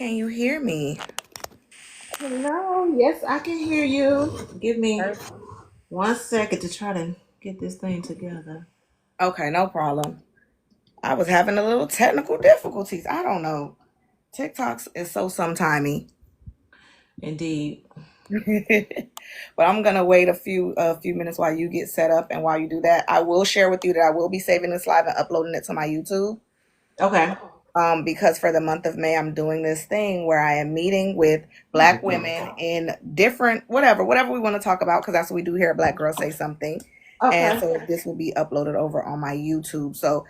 Can you hear me? Hello, yes, I can hear you. Give me Perfect. 1 second to try to get this thing together. Okay, no problem. I was having a little technical difficulties. I don't know. TikToks is so sometimey. Indeed. But I'm gonna wait a few minutes while you get set up, and while you do that, I will share with you that I will be saving this live and uploading it to my YouTube. Okay. Because for the month of May, I'm doing this thing where I am meeting with Black women in different whatever we want to talk about, because that's what we do here at Black Girls Say Something. And Okay. so this will be uploaded over on my YouTube. So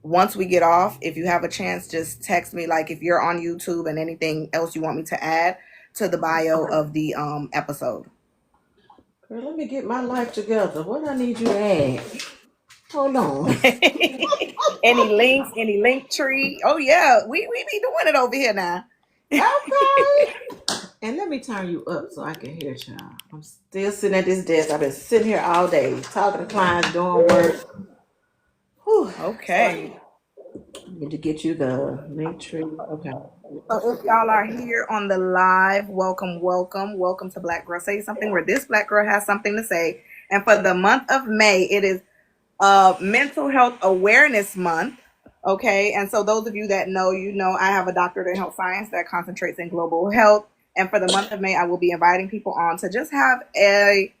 once we get off, if you have a chance, just text me, like if you're on YouTube and anything else you want me to add to the bio of the episode. Girl, let me get my life together. What I need you to add? Hold on. Any links, any link tree. Oh yeah, we be doing it over here now. Okay. And let me turn you up so I can hear y'all. I'm still sitting at this desk. I've been sitting here all day talking to clients, doing work. Whew. Okay. Need to get you the link tree. Okay. So if y'all are here on the live, welcome to Black Girl Say Something, where this Black girl has something to say. And for the month of May, it is Mental Health Awareness Month. Okay, and so those of you that know, I have a doctorate in health science that concentrates in global health. And for the month of May, I will be inviting people on to just have a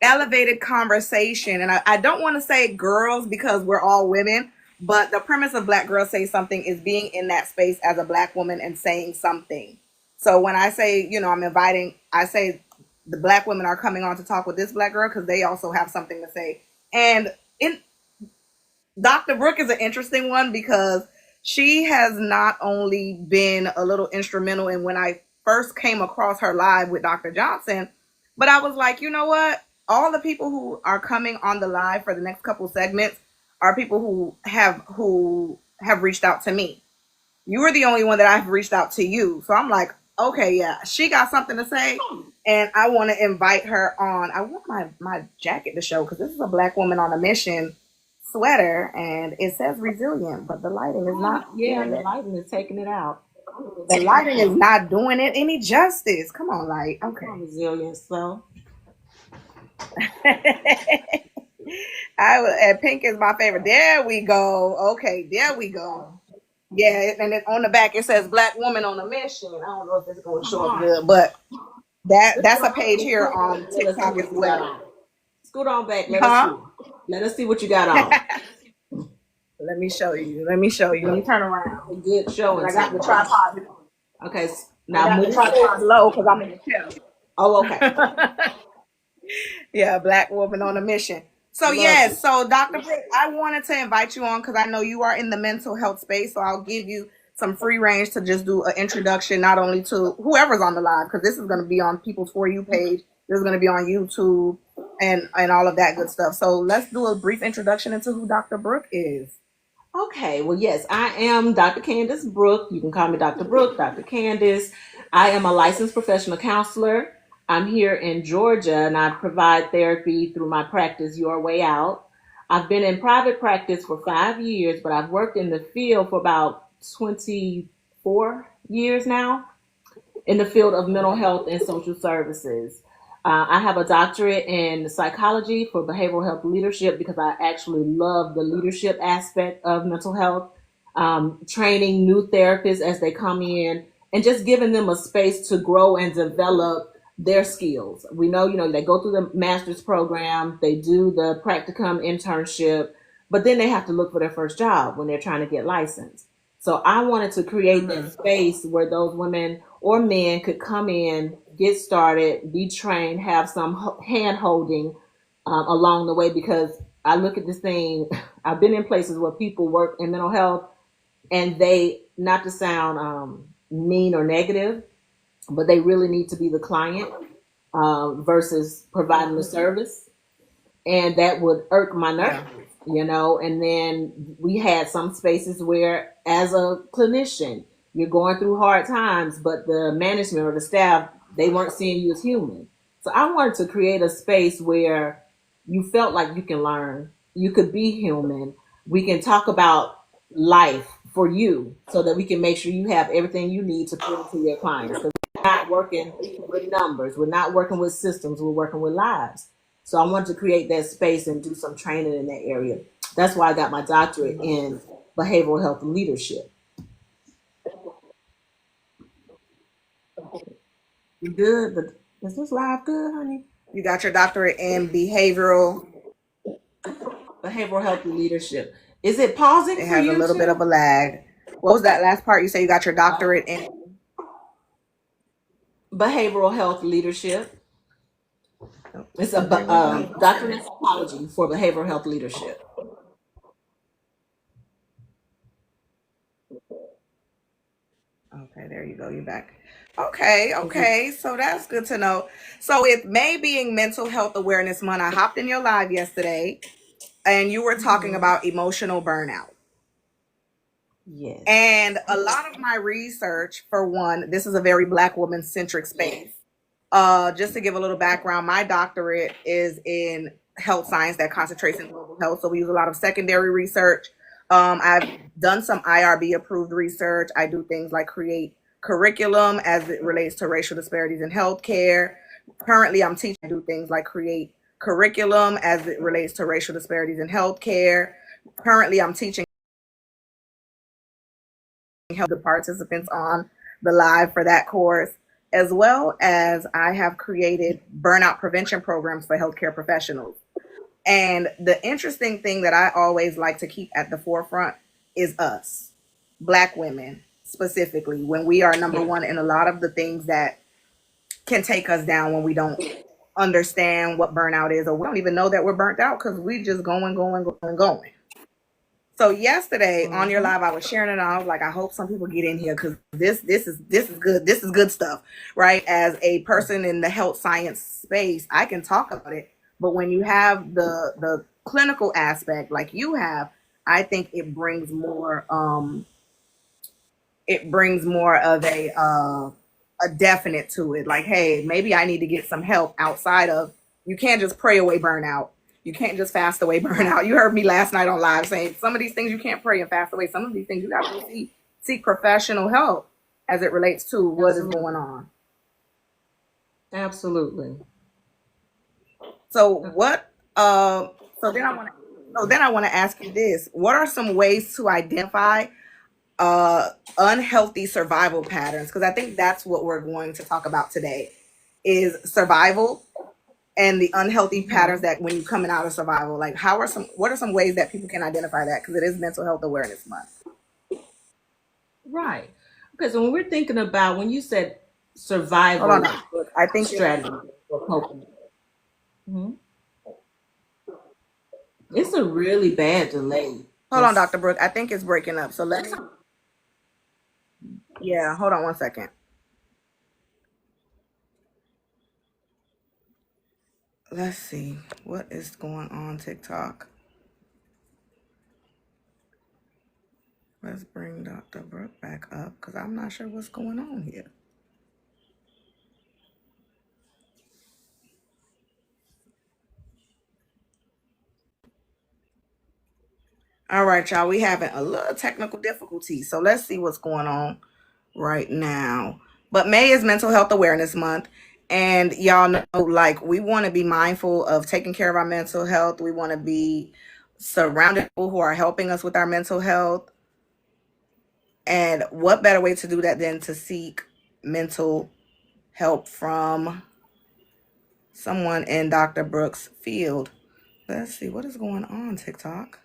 elevated conversation. And I don't want to say girls because we're all women, but the premise of Black Girls Say Something is being in that space as a Black woman and saying something. So when I say, I'm inviting, I say the Black women are coming on to talk with this Black girl because they also have something to say. And in Dr. Brooke is an interesting one because she has not only been a little instrumental in when I first came across her live with Dr. Johnson, but I was like, you know what? All the people who are coming on the live for the next couple segments are people who have reached out to me. You were the only one that I've reached out to you. So I'm like, okay, yeah, she got something to say, and I want to invite her on. I want my jacket to show because this is a Black woman on a mission sweater, and it says resilient, but the lighting is not Yeah, doing the it. lighting is taking it out. The lighting is not doing it any justice. Come on, light. Come on, Okay. resilience. So, And pink is my favorite. There we go. Okay, there we go. Yeah, and then on the back it says Black woman on a mission. I don't know if it's gonna show up good, but that's a page here on let us see TikTok as what you got well. on. Scoot on back. Let us Huh? see. Let us see what you got on. Let me show you. Let me show you. Let me turn around. A good show 'Cause and I got the tell. tripod. Okay, I now got the move. tripod low because I'm in the chair. Oh, okay. Yeah, Black woman on a mission. So Love yes, it. so Dr. Britt, I wanted to invite you on because I know you are in the mental health space. So I'll give you some free range to just do an introduction, not only to whoever's on the live, because this is going to be on people's For You page. This is going to be on YouTube and all of that good stuff. So let's do a brief introduction into who Dr. Brooke is. Okay, well, yes, I am Dr. Candace Brooke. You can call me Dr. Brooke, Dr. Candace. I am a licensed professional counselor. I'm here in Georgia and I provide therapy through my practice, Your Way Out. I've been in private practice for 5 years, but I've worked in the field for about 24 years now in the field of mental health and social services. I have a doctorate in psychology for behavioral health leadership because I actually love the leadership aspect of mental health, training new therapists as they come in and just giving them a space to grow and develop their skills. We know, they go through the master's program, they do the practicum internship, but then they have to look for their first job when they're trying to get licensed. So I wanted to create that Mm-hmm. space where those women or men could come in, get started, be trained, have some hand holding along the way. Because I look at this thing, I've been in places where people work in mental health and they, not to sound mean or negative, but they really need to be the client versus providing the service. And that would irk my nerves, Yeah. and then we had some spaces where as a clinician you're going through hard times, but the management or the staff, they weren't seeing you as human. So I wanted to create a space where you felt like you can learn, you could be human. We can talk about life for you so that we can make sure you have everything you need to put into your clients. Because we're not working with numbers, we're not working with systems, we're working with lives. So I wanted to create that space and do some training in that area. That's why I got my doctorate in behavioral health leadership. You good? Is this live good, honey? You got your doctorate in behavioral. Behavioral health leadership. Is it pausing It for has a you little bit of too? a lag. What was that last part? You say you got your doctorate in. Behavioral health leadership. Oh, It's a well, there we go. doctorate in psychology for behavioral health leadership. Okay, there you go. You're back. Okay, Mhm. okay. So that's good to know. So with May being Mental Health Awareness Month, I hopped in your live yesterday and you were talking Mhm. about emotional burnout. Yes. And a lot of my research, for one, this is a very Black woman centric space. Just to give a little background, my doctorate is in health science that concentrates in global health. So we use a lot of secondary research. I've done some IRB approved research. I do things like create curriculum as it relates to racial disparities in healthcare. Currently, I'm teaching. I do things like create curriculum as it relates to racial disparities in healthcare. Currently, I'm teaching help the participants on the live for that course, as well as I have created burnout prevention programs for healthcare professionals. And the interesting thing that I always like to keep at the forefront is us, Black women specifically, when we are number one in a lot of the things that can take us down when we don't understand what burnout is, or we don't even know that we're burnt out because we just going, going, going, going. So yesterday on your Mhm. live, I was sharing it. And I was like, I hope some people get in here because this is good. This is good stuff, right? As a person in the health science space, I can talk about it, but when you have the clinical aspect like you have, I think it brings more of a definite to it. Like, hey, maybe I need to get some help outside of. You can't just pray away burnout. You can't just fast away burnout. You heard me last night on live saying some of these things you can't pray and fast away. Some of these things you got to seek professional help as it relates to what is going Absolutely. on. Absolutely. So what? So then I want to. So then I want to ask you this: what are some ways to identify unhealthy survival patterns? Because I think that's what we're going to talk about today is survival and the unhealthy patterns Mhm. that when you're coming out of survival. Like, what are some ways that people can identify that? Because it is Mental Health Awareness Month. Right. Okay, so when we're thinking about when you said Hold on, survival Dr. Brooke. I think it's. strategy for coping, mhm, it's a really bad delay. Hold on, Just Dr. Brooke. I think it's breaking up. So let me. Yeah, hold on one second. Let's see what is going on TikTok. Let's bring Dr. Brooke back up because I'm not sure what's going on here. All right, y'all. We having a little technical difficulty, so let's see what's going on right now. But May is Mental Health Awareness Month, and y'all know, like, we want to be mindful of taking care of our mental health. We want to be surrounded with people who are helping us with our mental health. And what better way to do that than to seek mental help from someone in Dr. Brooks' field? Let's see what is going on TikTok.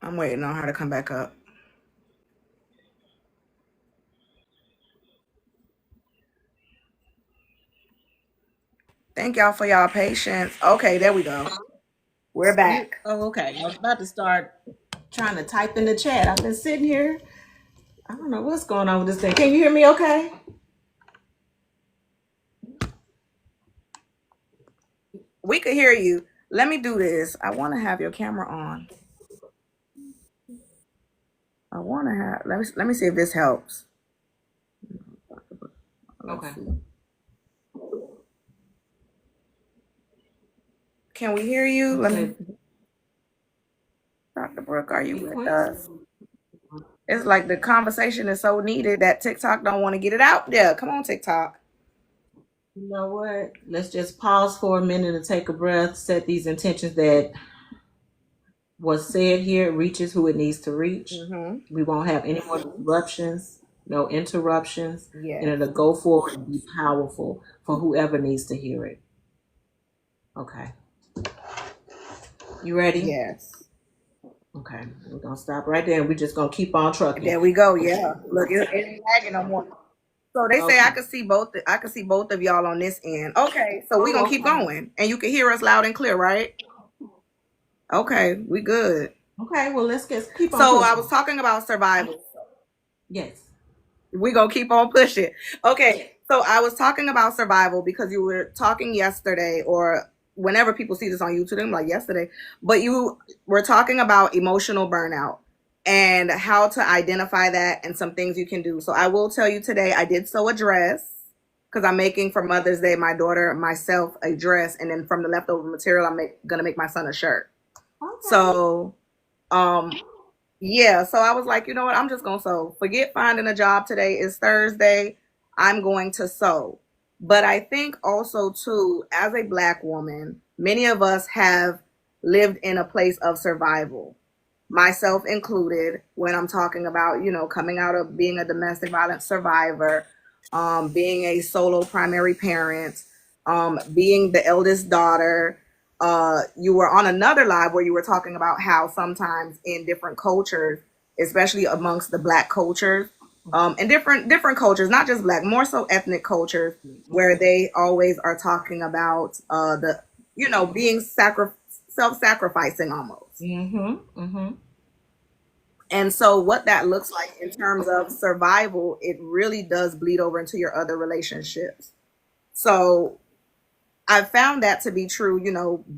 I'm waiting on her to come back up. Thank y'all for y'all patience. Okay, there we go. We're you. back. Oh, okay. I was about to start trying to type in the chat. I've been sitting here. I don't know what's going on with this thing. Can you hear me? Okay. We could hear you. Let me do this. I want to have your camera on. I want to have. Let me see if this helps. Let's Okay. see. Can we hear you? Let Okay. me. Dr. Brooke, are you Hey, with Quincy. us? It's like the conversation is so needed that TikTok don't want to get it out there. Come on, TikTok. You know what? Let's just pause for a minute and take a breath, set these intentions that what's said here reaches who it needs to reach. Mm-hmm. We won't have any more disruptions, no interruptions, and Yes. it'll go forward and be powerful for whoever needs to hear it. Okay. You ready? Yes. Okay. We're going to stop right there and we're just going to keep on trucking. There we go. Yeah. Look, it ain't lagging no more. So they say I Okay. could see both. I could see both of y'all on this end. Okay. So we Oh, gonna keep okay. going, and you can hear us loud and clear, right? Okay. We good. Okay. Well, let's get keep on So I was pushing. talking about survival. Yes. We gonna keep on pushing. Okay. So I was talking about survival because you were talking yesterday, or whenever people see this on YouTube, they're like yesterday. But you were talking about emotional burnout and how to identify that and some things you can do. So I will tell you today, I did sew a dress because I'm making for Mother's Day my daughter myself a dress, and then from the leftover material, gonna make my son a shirt. Okay. So um yeah, so I was like, you know what? I'm just gonna sew. Forget finding a job today. It's Thursday. I'm going to sew. But I think also too, as a black woman, many of us have lived in a place of survival, myself included, when I'm talking about, coming out of being a domestic violence survivor, being a solo primary parent, being the eldest daughter. You were on another live where you were talking about how sometimes in different cultures, especially amongst the black cultures, and different cultures, not just black, more so ethnic cultures, where they always are talking about being self-sacrificing almost. Mm-hmm. Mm-hmm. And so, what that looks like in terms of survival, it really does bleed over into your other relationships. So, I found that to be true,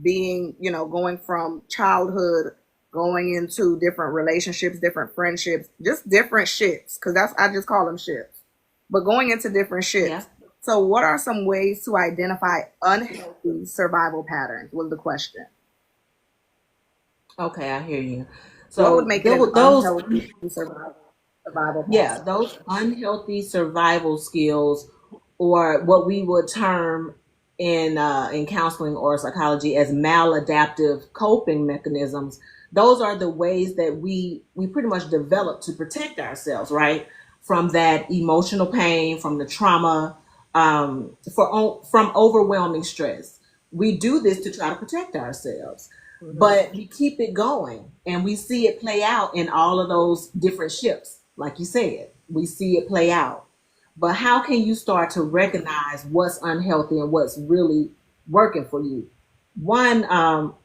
being, going from childhood, going into different relationships, different friendships, just different ships, because I just call them ships, but going into different Yeah. ships. So, what are some ways to identify unhealthy survival patterns? Was the question. Okay, I hear you. What would So make it an those unhealthy survival yeah, pattern? those unhealthy survival skills, or what we would term in counseling or psychology as maladaptive coping mechanisms, those are the ways that we pretty much develop to protect ourselves, right, from that emotional pain, from the trauma, from overwhelming stress. We do this to try to protect ourselves, but we keep it going and we see it play out in all of those different ships. Like you said, we see it play out. But how can you start to recognize what's unhealthy and what's really working for you? One,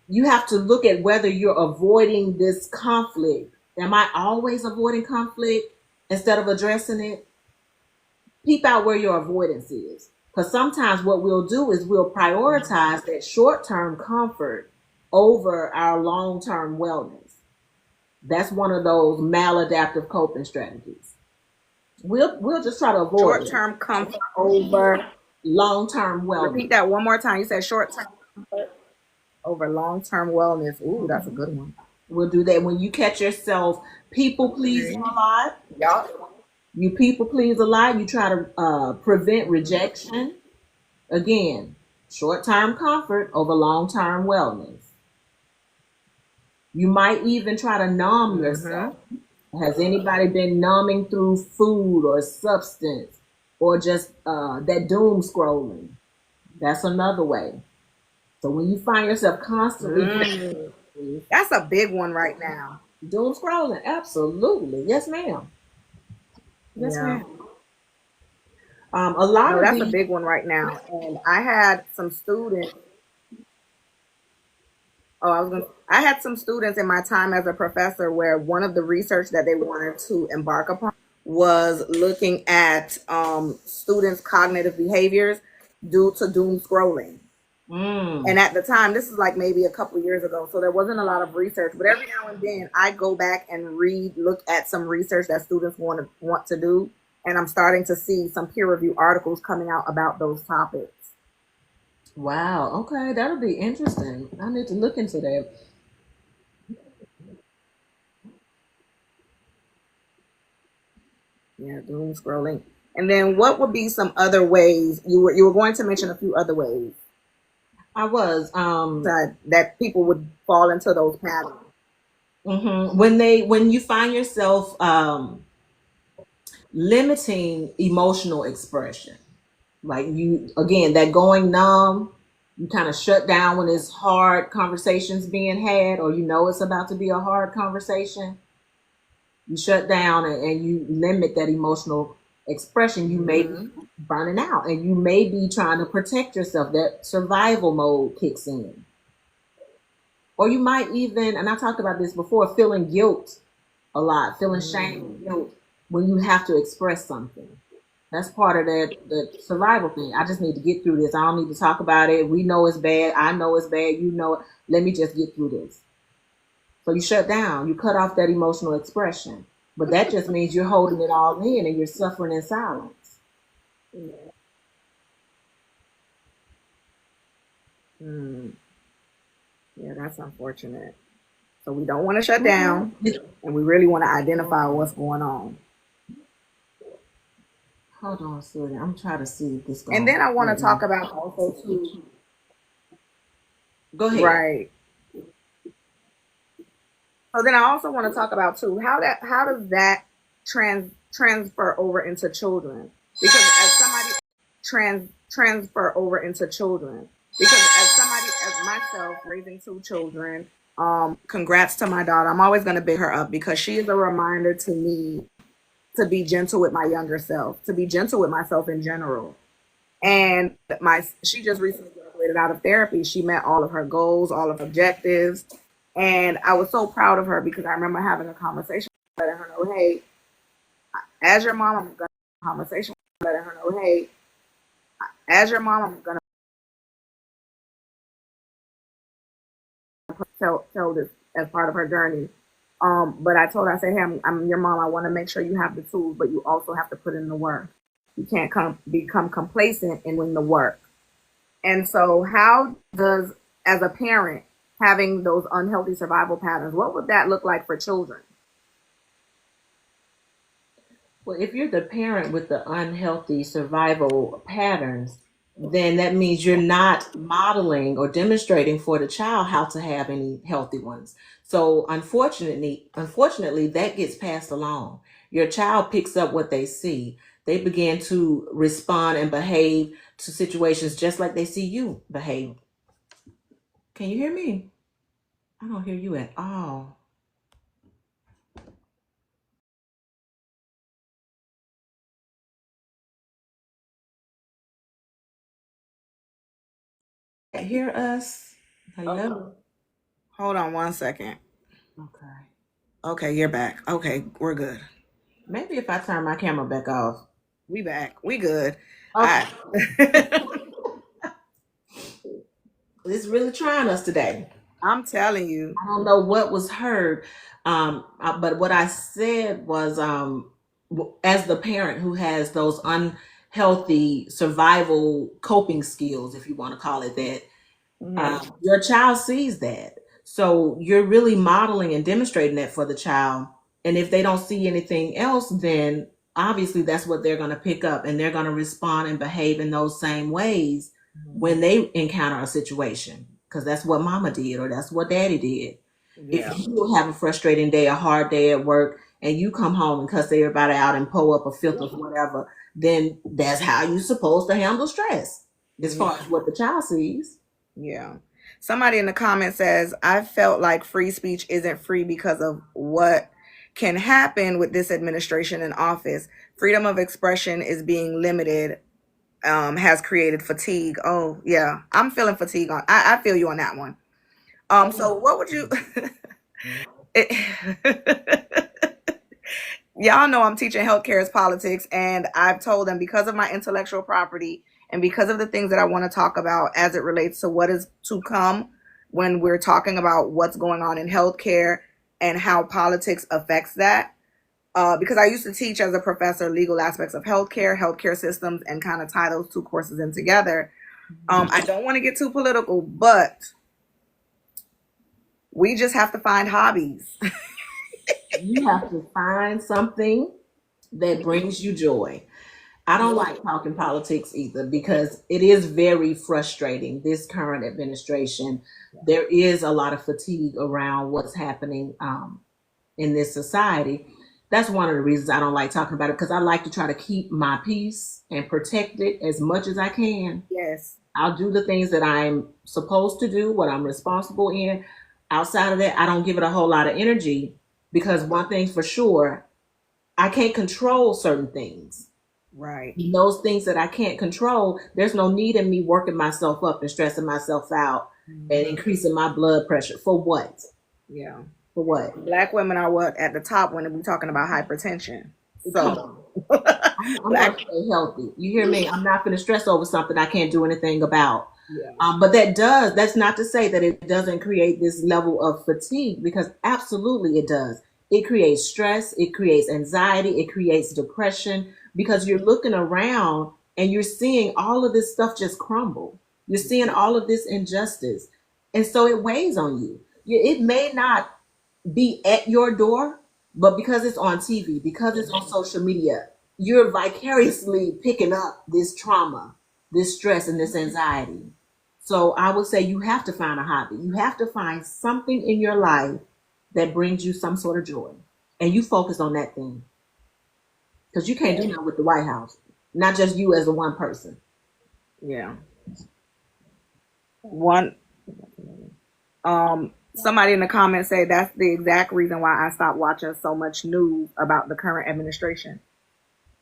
you have to look at whether you're avoiding this conflict. Am I always avoiding conflict instead of addressing it? Peep out where your avoidance is. Because sometimes what we'll do is we'll prioritize that short term comfort over our long term wellness. That's one of those maladaptive coping strategies. We'll just try to avoid Short it. term comfort over, Long term repeat wellness. that one more time. You said short term comfort over long term wellness. Ooh, that's a good one. We'll do that when you catch yourself people pleasing a Okay. lot. Y'all. You people please a lot. You try to prevent rejection. Again, short term comfort over long term wellness. You might even try to numb Mm-hmm. yourself. Has anybody been numbing through food or substance or just that doom scrolling? That's another way. So when you find yourself constantly Mm. That's a big one right now. doom scrolling, absolutely. Yes, ma'am. Yes, Yeah. ma'am. A lot No, of that's a the big one right now. And I had some students. Oh, I had some students in my time as a professor where one of the research that they wanted to embark upon was looking at students' cognitive behaviors due to doom scrolling. Mm. And at the time, this is like maybe a couple of years ago, so there wasn't a lot of research. But every now and then, I go back and look at some research that students want to do, and I'm starting to see some peer review articles coming out about those topics. Wow. Okay, that'll be interesting. I need to look into that. Yeah, doom scrolling. And then, what would be some other ways you were going to mention a few other ways I was. that people would fall into those patterns? When you find yourself limiting emotional expression, like you again that going numb, you kind of shut down when it's hard conversations being had, or you know it's about to be a hard conversation. You shut down and you limit that emotional expression. You may be Mm-hmm. burning out, and you may be trying to protect yourself. That survival mode kicks in. Or you might even, and I talked about this before, feeling guilt a lot, feeling shame Mm-hmm. and guilt when you have to express something. That's part of that the survival thing. I just need to get through this. I don't need to talk about it. We know it's bad. I know it's bad. You know it. Let me just get through this. So you shut down. You cut off that emotional expression. But that just means you're holding it all in and you're suffering in silence. Yeah. Mm. Yeah, that's unfortunate. So we don't want to shut down, and we really want to identify what's going on. Hold on, sweetie. I'm trying to see if this And going then I to want let to me. talk about also too, Go ahead. right? So then I also want to talk about too how does that transfer over into children? Because as somebody transfer over into children, because as somebody as myself raising two children, congrats to my daughter. I'm always going to big her up because she is a reminder to me to be gentle with my younger self, to be gentle with myself in general. And my she just recently graduated out of therapy. She met all of her goals, all of her objectives, and I was so proud of her because I remember having a conversation letting her know, hey, as your mom, I'm gonna conversation letting her know, hey, as your mom, I'm gonna tell this as part of her journey. But I told her, I said, hey, I'm your mom. I want to make sure you have the tools, but you also have to put in the work. You can't become complacent in doing the work. And so, how does, as a parent, having those unhealthy survival patterns, what would that look like for children? Well, if you're the parent with the unhealthy survival patterns, then that means you're not modeling or demonstrating for the child how to have any healthy ones. So unfortunately, that gets passed along. Your child picks up what they see. They begin to respond and behave to situations just like they see you behave. Can you hear me? I don't hear you at all. Hear us? Hello. Hold on one second. Okay. Okay, you're back. Okay, we're good. Maybe if I turn my camera back off. We back. We good. Okay. I It's really trying us today. I'm telling you. I don't know what was heard, but what I said was, as the parent who has those unhealthy survival coping skills, if you want to call it that, Hmm. your child sees that. So you're really modeling and demonstrating that for the child. And if they don't see anything else, then obviously that's what they're going to pick up and they're going to respond and behave in those same ways when they encounter a situation. Because that's what mama did or that's what daddy did. If Yeah. you have a frustrating day, a hard day at work, and you come home and cuss everybody out and pull up a filth of whatever, then that's how you're supposed to handle stress as Yeah. far as what the child sees. Yeah. Somebody in the comments says, I felt like free speech isn't free because of what can happen with this administration in office. Freedom of expression is being limited, has created fatigue. Oh, yeah. I'm feeling fatigue on. I feel you on that one. So what would you it, y'all know I'm teaching healthcare as politics, and I've told them because of my intellectual property And because of the things that I want to talk about as it relates to what is to come when we're talking about what's going on in healthcare and how politics affects that, because I used to teach as a professor legal aspects of healthcare, healthcare systems, and kind of tie those two courses in together. I don't want to get too political, but we just have to find hobbies. You have to find something that brings you joy. I don't like talking politics either because it is very frustrating. This current administration, there is a lot of fatigue around what's happening in this society. That's one of the reasons I don't like talking about it because I like to try to keep my peace and protect it as much as I can. Yes. I'll do the things that I'm supposed to do, what I'm responsible in. Outside of that, I don't give it a whole lot of energy because one thing's for sure, I can't control certain things. Right. Those things that I can't control, there's no need in me working myself up and stressing myself out and increasing my blood pressure. For what? Yeah. For what? Black women are what at the top when we're talking about hypertension. Come So on. I'm going to stay healthy. You hear me? I'm not going to stress over something I can't do anything about. yeah. But that's not to say that it doesn't create this level of fatigue because absolutely it does. It creates stress, it creates anxiety, it creates depression because you're looking around and you're seeing all of this stuff just crumble. You're seeing all of this injustice. And so it weighs on you. It may not be at your door, but because it's on TV, because it's on social media, you're vicariously picking up this trauma, this stress, and this anxiety. So I would say you have to find a hobby. You have to find something in your life that brings you some sort of joy. And you focus on that thing. Because you can't do that with the White House. Not just you as a one person. Yeah. One somebody in the comments say that's the exact reason why I stopped watching so much news about the current administration.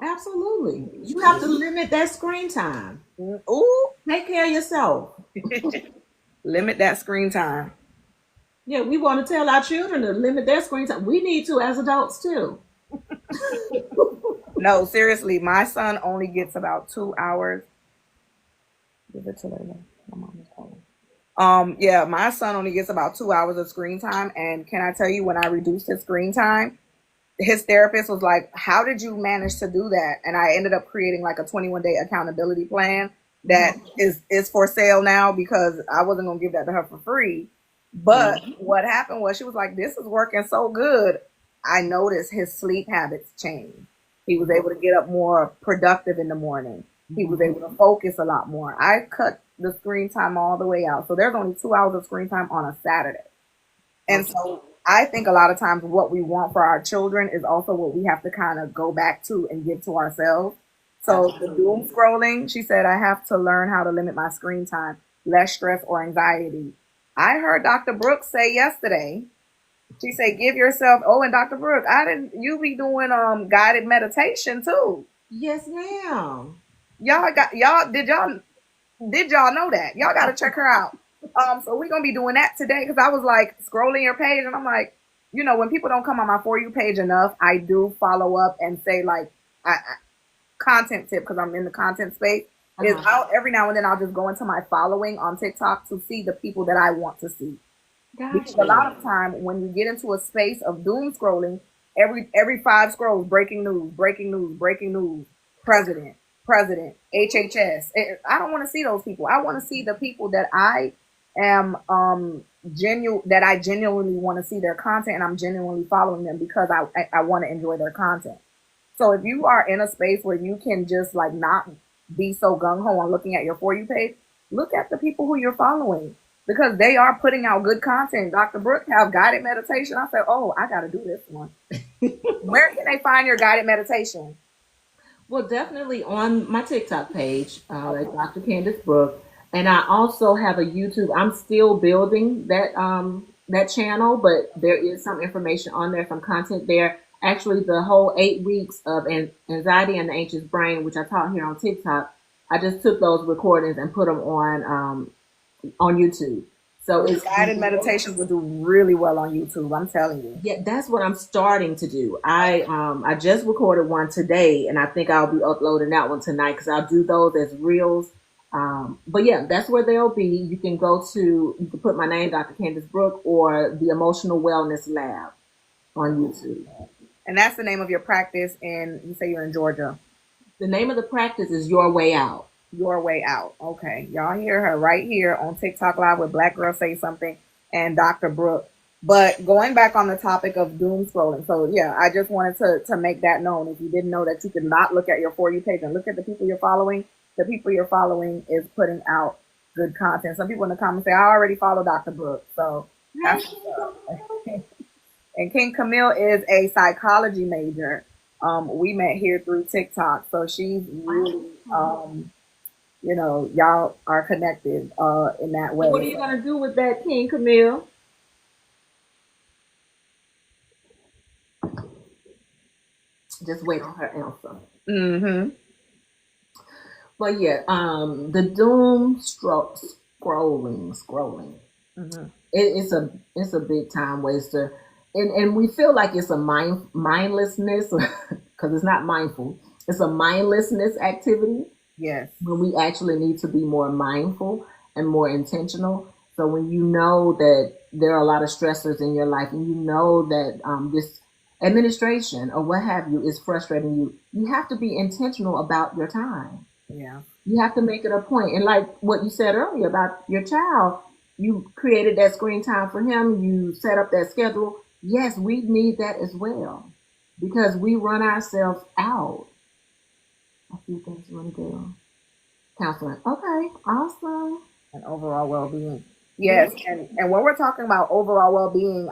Absolutely. You have to limit that screen time. Ooh. Take care of yourself. Limit that screen time. Yeah, we want to tell our children to limit their screen time. We need to as adults too. No, seriously, my son only gets about 2 hours. Give it to Layla. My mom is calling. Yeah, my son only gets about 2 hours of screen time, and can I tell you, when I reduced his screen time, his therapist was like, "How did you manage to do that?" And I ended up creating like a 21-day accountability plan that is for sale now because I wasn't gonna give that to her for free. But what happened was she was like, "This is working so good." I noticed his sleep habits changed. He was able to get up more productive in the morning. He was able to focus a lot more. I cut the screen time all the way out. So there's only 2 hours of screen time on a Saturday. And so I think a lot of times what we want for our children is also what we have to kind of go back to and give to ourselves. So the doom scrolling, she said, I have to learn how to limit my screen time, less stress or anxiety. I heard Dr. Brooks say yesterday, she said, give yourself, and Dr. Brooks, you be doing guided meditation too. Yes, ma'am. Did y'all know that? Y'all got to check her out. So we're going to be doing that today because I was like scrolling your page and I'm like, when people don't come on my For You page enough, I do follow up and say like, content tip because I'm in the content space is out every now and then I'll just go into my following on TikTok to see the people that I want to see. Gotcha. Because a lot of time when you get into a space of doom scrolling, every 5 scrolls, breaking news, president, HHS. I don't want to see those people. I want to see the people that I am genuinely want to see their content and I'm genuinely following them because I want to enjoy their content. So if you are in a space where you can just like not be so gung-ho on looking at your For You page, look at the people who you're following because they are putting out good content. Dr. Brooke have guided meditation. I said, I got to do this one. Where can they find your guided meditation? Well, definitely on my TikTok page, like Dr. Candace Brooke. And I also have a YouTube. I'm still building that channel, but there is some information on there, some content there. Actually, the whole 8 weeks of anxiety and the anxious brain, which I taught here on TikTok, I just took those recordings and put them on YouTube. So Those it's guided meditations will do really well on YouTube. I'm telling you. yeah, that's what I'm starting to do. I just recorded one today, and I think I'll be uploading that one tonight because I'll do those as reels. But yeah, that's where they'll be. You can put my name, Dr. Candace Brooke, or the Emotional Wellness Lab on YouTube. And that's the name of your practice. And you say you're in Georgia. The name of the practice is Your Way Out. Your Way Out. Okay. Y'all hear her right here on TikTok Live with Black Girl Say Something and Dr. Brooke. But going back on the topic of doom scrolling. So yeah, I just wanted to make that known. If you didn't know that you could not look at your For You page and look at the people you're following, the people you're following is putting out good content. Some people in the comments say, I already follow Dr. Brooke. So that's what's up. And King Camille is a psychology major. We met here through TikTok. So she's really y'all are connected in that way. What are you gonna do with that, King Camille? Just wait on her answer. Mm-hmm. But yeah, the doom stroke scrolling. Mm-hmm. It's a big time waster, and we feel like it's a mindlessness because it's not mindful. It's a mindlessness activity. Yes. When we actually need to be more mindful and more intentional. So when you know that there are a lot of stressors in your life, and you know that this administration or what have you is frustrating you, you have to be intentional about your time. Yeah. You have to make it a point. And like what you said earlier about your child, you created that screen time for him, you set up that schedule. Yes, we need that as well because we run ourselves out. A few things you want to do. Counseling. Okay, awesome. And overall well-being. Yes, and when we're talking about overall well-being,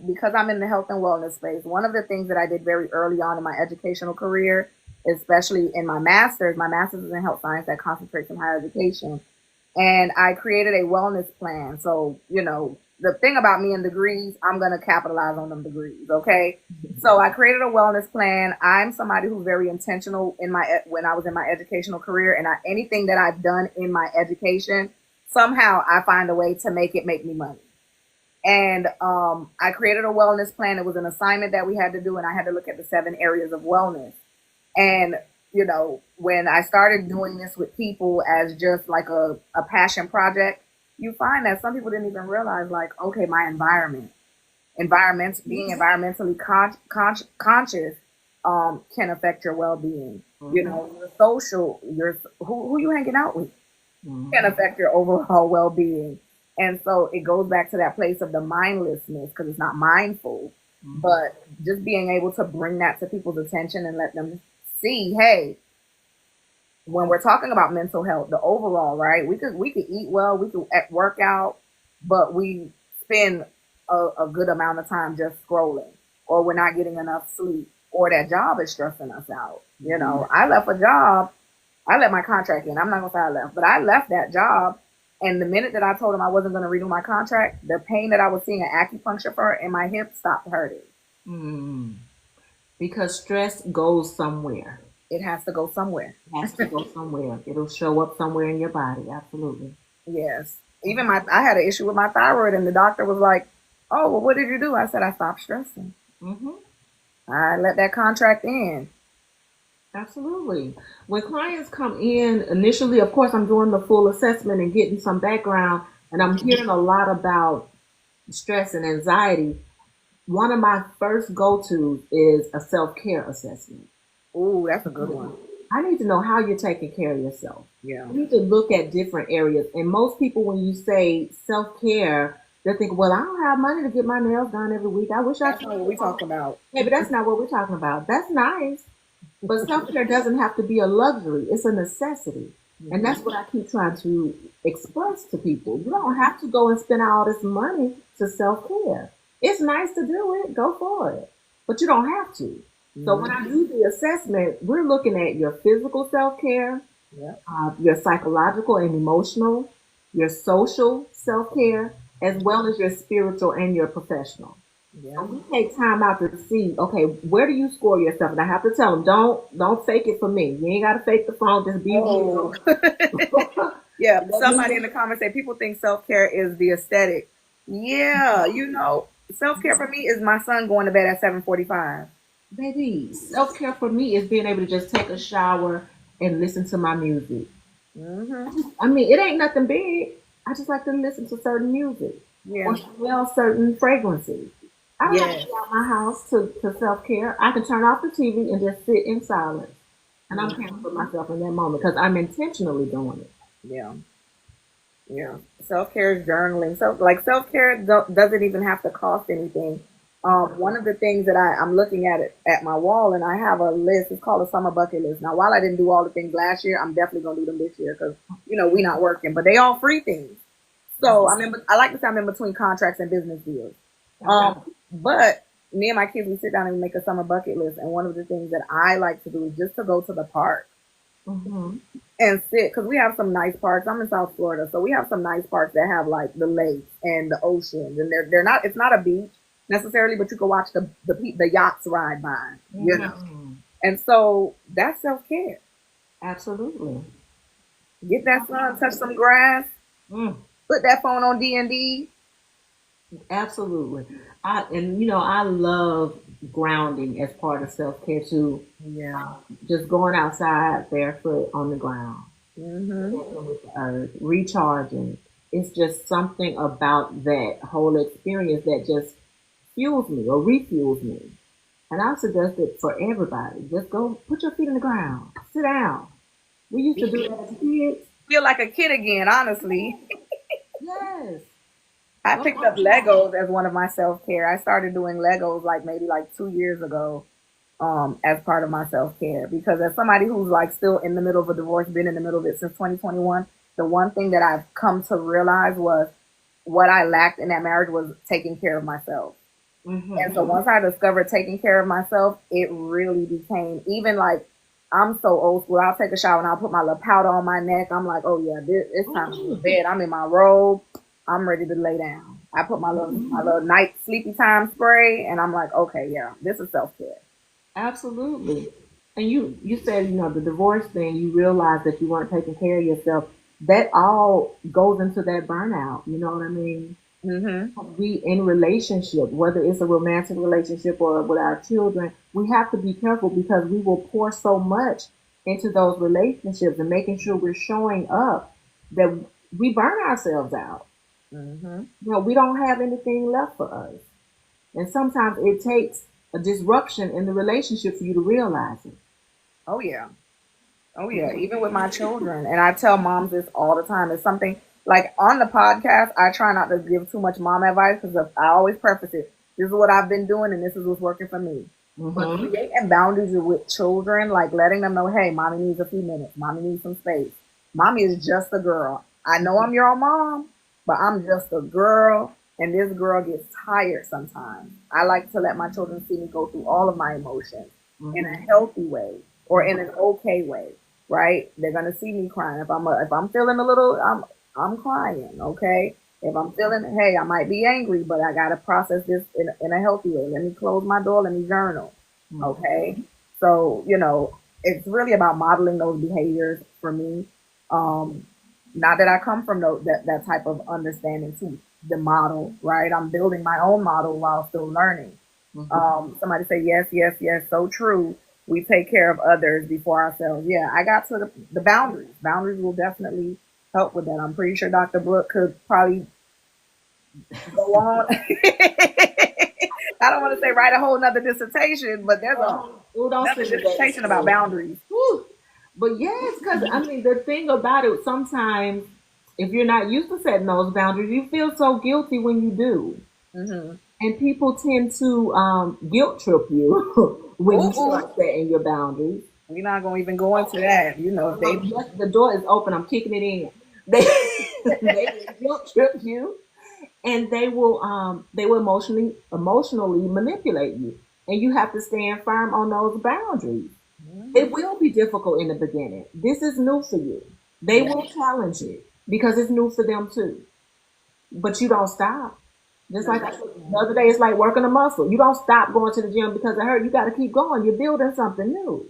because I'm in the health and wellness space. One of the things that I did very early on in my educational career, especially in my master's is in health science that concentrates on higher education, and I created a wellness plan. So the thing about me and degrees, I'm gonna capitalize on them degrees. Okay, so I created a wellness plan. I'm somebody who's very intentional when I was in my educational career, and anything that I've done in my education, somehow I find a way to make me money. And I created a wellness plan. It was an assignment that we had to do, and I had to look at the 7 areas of wellness. And when I started doing this with people as just like a passion project, you find that some people didn't even realize, like, okay, my being environmentally conscious can affect your well-being. Mm-hmm. Your social, who you hanging out with Mm-hmm. can affect your overall well-being. And so it goes back to that place of the mindlessness because it's not mindful, Mm-hmm. but just being able to bring that to people's attention and let them see, hey, when we're talking about mental health, the overall, right? We could eat well, we could work out, but we spend a good amount of time just scrolling, or we're not getting enough sleep, or that job is stressing us out. I left a job. I let my contract in. I'm not gonna say I left, but I left that job. And the minute that I told him I wasn't going to renew my contract, the pain that I was seeing an acupuncture for in my hip stopped hurting. Mm. Because stress goes somewhere. It has to go somewhere. It has to go somewhere. It'll show up somewhere in your body. Absolutely. Yes. Even I had an issue with my thyroid, and the doctor was like, "Oh, well, what did you do?" I said, "I stopped stressing. Mm-hmm. I let that contract in." Absolutely. When clients come in, initially, of course, I'm doing the full assessment and getting some background, and I'm hearing a lot about stress and anxiety. One of my first go-tos is a self-care assessment. Ooh, that's a good one. I need to know how you're taking care of yourself. Yeah. You need to look at different areas. And most people, when you say self-care, they're thinking, well, I don't have money to get my nails done every week. I wish I could. That's not what we're talking about. Yeah, but that's not what we're talking about. That's nice. But self-care doesn't have to be a luxury. It's a necessity. Mm-hmm. And that's what I keep trying to express to people. You don't have to go and spend all this money to self-care. It's nice to do it. Go for it. But you don't have to. Mm-hmm. So when I do the assessment, we're looking at your physical self-care, your psychological and emotional, your social self-care, as well as your spiritual and your professional. Yeah. So we take time out to see, okay, where do you score yourself? And I have to tell them, don't fake it for me. You ain't got to fake the phone. Just be real. Yeah, Let somebody in me, the comments say people think self care is the aesthetic. Yeah, self care for me is my son going to bed at 7:45. baby, self care for me is being able to just take a shower and listen to my music. Mm-hmm. I mean, it ain't nothing big. I just like to listen to certain music or Yeah. smell certain fragrances. I don't have to Yes. be out my house to self care. I can turn off the TV and just sit in silence. And I'm caring for Mm-hmm. myself in that moment because I'm intentionally doing it. Yeah. Yeah, self care is journaling. So, like, self care doesn't even have to cost anything. One of the things that I'm looking at it at my wall, and I have a list. It's called a summer bucket list. Now, while I didn't do all the things last year, I'm definitely gonna do them this year because we not working, but they all free things. So I like to say I'm in between contracts and business deals. Okay. But me and my kids, we sit down and we make a summer bucket list, and one of the things that I like to do is just to go to the park Mm-hmm. and sit because we have some nice parks. I'm in South Florida, so we have some nice parks that have like the lakes and the oceans, and they're not. It's not a beach necessarily, but you can watch the yachts ride by. Mm-hmm. And so that's self care. Absolutely. Get that sun, touch some grass, Mm, put that phone on D&D. absolutely. I love grounding as part of self care too. Yeah. Just going outside barefoot on the ground, Mhm. connecting with the earth, recharging. It's just something about that whole experience that just fuels me or refuels me. And I suggest it for everybody. Just go put your feet in the ground, sit down. We used to do that as kids. Feel like a kid again, honestly. Yes. I Go picked up outside. Legos as one of my self care. I started doing Legos like maybe like 2 years ago, as part of my self care. Because as somebody who's like still in the middle of a divorce, been in the middle of it since 2021, the one thing that I've come to realize was what I lacked in that marriage was taking care of myself. And so Mm-hmm. once I discovered taking care of myself, it really became even like I'm so old school. I'll take a shower and I'll put my little powder on my neck. I'm like, oh yeah, it's time to go to bed. I'm in my robe. I'm ready to lay down. I put my little night sleepy time spray, and I'm like, okay, yeah, this is self care. Absolutely. And you said, the divorce thing, you realized that you weren't taking care of yourself. That all goes into that burnout. You know what I mean? Mhm. We in relationship, whether it's a romantic relationship or with our children, we have to be careful because we will pour so much into those relationships and making sure we're showing up that we burn ourselves out. Mhm. We don't have anything left for us. And sometimes it takes a disruption in the relationship for you to realize it. Oh yeah. Oh yeah, even with my children, and I tell moms this all the time. It's something like on the podcast. I try not to give too much mom advice because I always preface it. This is what I've been doing, and this is what's working for me. But Mm-hmm. creating boundaries with children, like letting them know, hey, mommy needs a few minutes. Mommy needs some space. Mommy is just a girl. I know I'm your mom, but I'm just a girl, and this girl gets tired sometimes. I like to let my children see me go through all of my emotions in a Mm-hmm. healthy way or in an okay way, right? They're gonna see me crying. If I'm feeling a little, I'm crying. Okay. If I'm feeling, hey, I might be angry, but I gotta process this in a healthy way. Let me close my door. Let me journal. Okay. Mm-hmm. So it's really about modeling those behaviors for me. Um, Not that I come from that type of understanding to the model, right? I'm building my own model while still learning. Mm-hmm. Somebody say yes, yes, yes, so true. We take care of others before ourselves. Yeah, I got to the boundaries. Boundaries will definitely help with that. I'm pretty sure Dr. Brooke could probably go on. I don't want to say write a whole nother dissertation, but there's Oh, don't another send me back to dissertation about school. boundaries. Whew. But yes, because I mean, the thing about it, sometimes if you're not used to setting those boundaries, you feel so guilty when you do. Mm-hmm. And people tend to guilt trip you when Ooh, you ooh. start setting your boundaries. We're not gonna even go into that. If they. Yes, the door is open. I'm kicking it in. They they will guilt trip you, and they will emotionally manipulate you, and you have to stand firm on those boundaries. It Mhm. will be difficult in the beginning. This is new for you. They Yeah. will challenge it because it's new for them too. But you don't stop. Just like I said the other day, it's like working a muscle. You don't stop going to the gym because it hurt. You got to keep going. You're building something new.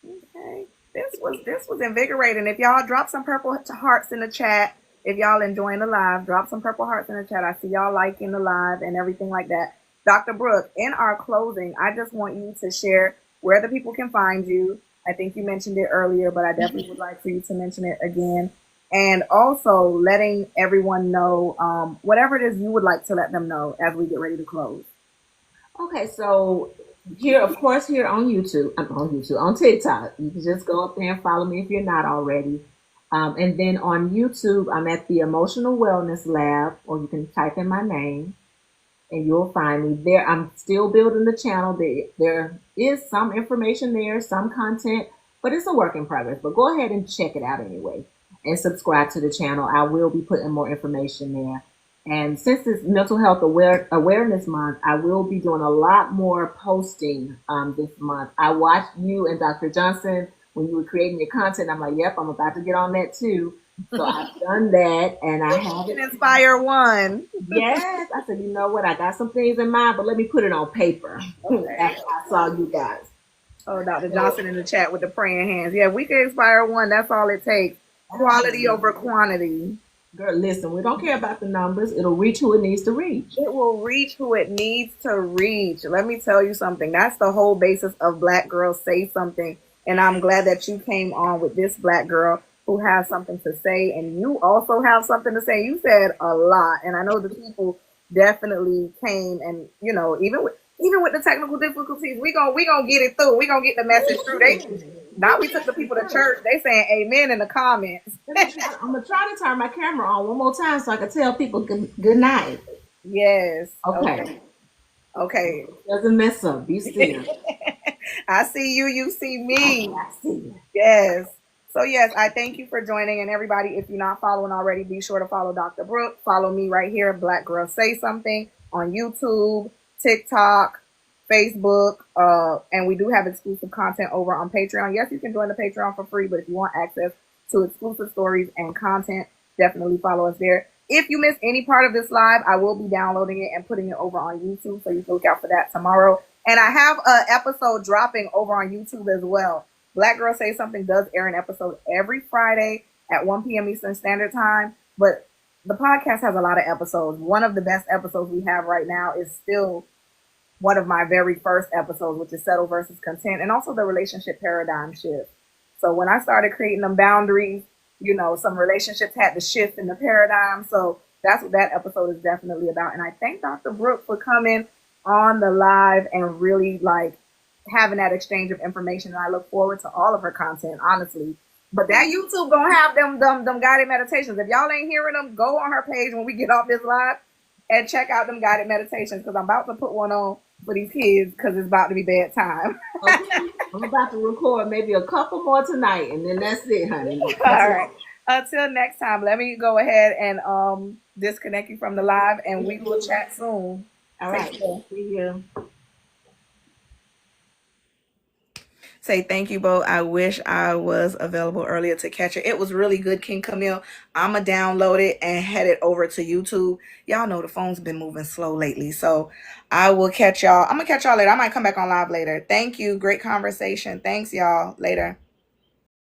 Okay. This was invigorating. If y'all drop some purple hearts in the chat, if y'all enjoying the live, drop some purple hearts in the chat. I see y'all liking the live and everything like that. Dr. Brooke, in our closing, I just want you to share where the people can find you. I think you mentioned it earlier, but I definitely would like for you to mention it again. And also letting everyone know whatever it is you would like to let them know as we get ready to close. Okay, so here, of course, here on YouTube, on TikTok, you can just go up there and follow me if you're not already. And then on YouTube, I'm at the Emotional Wellness Lab, or you can type in my name and you'll find me there. I'm still building the channel. There is some information there, some content, but it's a work in progress. But go ahead and check it out anyway and subscribe to the channel. I will be putting more information there. And since it's Mental Health Awareness Month, I will be doing a lot more posting this month. I watched you and Dr. Johnson when you were creating your content. I'm like, yep, I'm about to get on that too. So I've done that, and I have it. Inspire one. Yes, I said, you know what? I got some things in mind, but let me put it on paper. Okay. After I saw you guys. Oh, Dr. Johnson in the chat with the praying hands. Yeah, we can inspire one. That's all it takes. Quality over quantity. Girl, listen, we don't care about the numbers. It'll reach who it needs to reach. It will reach who it needs to reach. Let me tell you something. That's the whole basis of Black Girls Say Something. And I'm glad that you came on with this Black girl who has something to say. And you also have something to say. You said a lot. And I know the people definitely came and, you know, even with the technical difficulties, we gonna get it through. We gonna get the message through. Now we took the people to church. They saying amen in the comments. I'm gonna try to turn my camera on one more time so I can tell people good night. Yes. Okay. Okay. Doesn't mess up. Be still. I see you. You see me. I see you. Yes. So yes, I thank you for joining. And everybody, if you're not following already, be sure to follow Dr. Brooke. Follow me right here, Black Girl Say Something, on YouTube, TikTok, Facebook, and we do have exclusive content over on Patreon. Yes, you can join the Patreon for free, but if you want access to exclusive stories and content, definitely follow us there. If you miss any part of this live, I will be downloading it and putting it over on YouTube, so you can look out for that tomorrow. And I have an episode dropping over on YouTube as well. Black Girl Say Something does air an episode every Friday at 1 p.m. Eastern Standard Time, but the podcast has a lot of episodes. One of the best episodes we have right now is still one of my very first episodes, which is Settle versus Content, and also the relationship paradigm shift. So when I started creating them boundaries, you know, some relationships had to shift in the paradigm. So that's what that episode is definitely about. And I thank Dr. Brooke for coming on the live and really like having that exchange of information. And I look forward to all of her content, honestly. But that YouTube gonna have them guided meditations. If y'all ain't hearing them, go on her page when we get off this live and check out them guided meditations, because I'm about to put one on for these kids because it's about to be bedtime. Okay. I'm about to record maybe a couple more tonight, and then that's it, honey. All right. Until next time, let me go ahead and disconnect you from the live, and we will chat soon. All right. See you. Say thank you, Bo. I wish I was available earlier to catch it. It was really good, King Camille. I'ma download it and head it over to YouTube. Y'all know the phone's been moving slow lately, so I will catch y'all. I'm gonna catch y'all later. I might come back on live later. Thank you. Great conversation. Thanks, y'all. Later.